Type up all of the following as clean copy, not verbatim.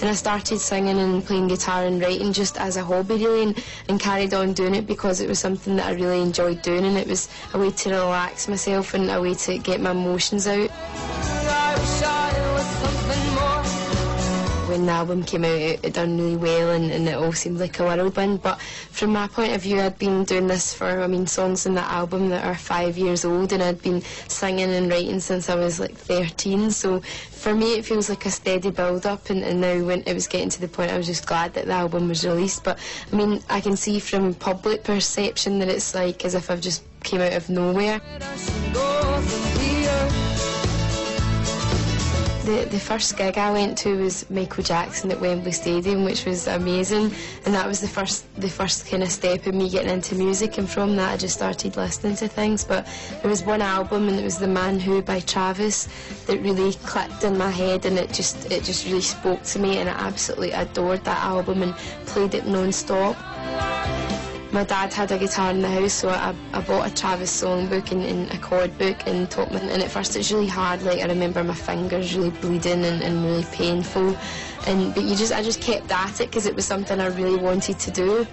and I started singing and playing guitar and writing just as a hobby really, and carried on doing it because it was something that I really enjoyed doing, and it was a way to relax myself and a way to get my emotions out. When the album came out, it done really well, and it all seemed like a whirlwind. But from my point of view, I'd been doing this for, songs in that album that are 5 years old, and I'd been singing and writing since I was like 13. So for me, it feels like a steady build-up, and now when it was getting to the point, I was just glad that the album was released. But I can see from public perception that it's like as if I've just came out of nowhere. The first gig I went to was Michael Jackson at Wembley Stadium, which was amazing, and that was the first kind of step in me getting into music, and from that I just started listening to things. But there was one album, and it was The Man Who by Travis, that really clicked in my head, and it just really spoke to me, and I absolutely adored that album and played it non-stop. My dad had a guitar in the house, so I bought a Travis songbook and a chord book and taught me. And at first it was really hard, like I remember my fingers really bleeding and really painful. But I just kept at it because it was something I really wanted to do.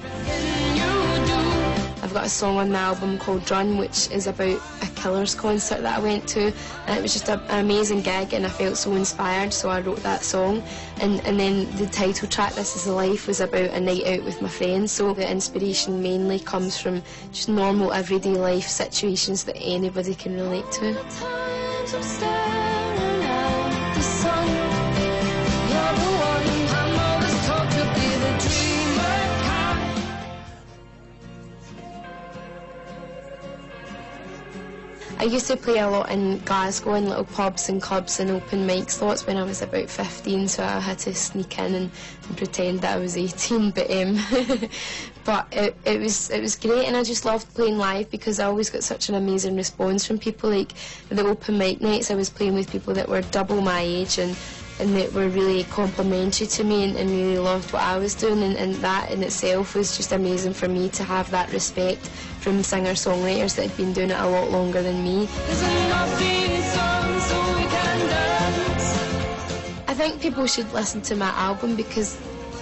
I've got a song on the album called Run, which is about a Killers concert that I went to, and it was just an amazing gig, and I felt so inspired, so I wrote that song. And then the title track, This Is the Life, was about a night out with my friends, so the inspiration mainly comes from just normal everyday life situations that anybody can relate to. I used to play a lot in Glasgow in little pubs and clubs and open mic slots when I was about 15, so I had to sneak in and pretend that I was 18. But it was great, and I just loved playing live because I always got such an amazing response from people. Like the open mic nights, I was playing with people that were double my age and that were really complimentary to me and really loved what I was doing, and that in itself was just amazing for me to have that respect from singer-songwriters that had been doing it a lot longer than me. I think people should listen to my album because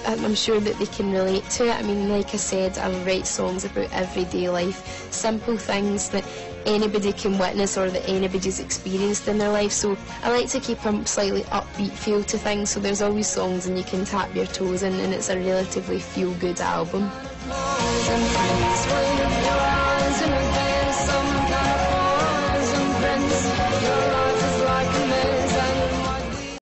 I'm sure that they can relate to it. Like I said, I write songs about everyday life, simple things that anybody can witness or that anybody's experienced in their life. So I like to keep a slightly upbeat feel to things, so there's always songs and you can tap your toes in, and it's a relatively feel-good album.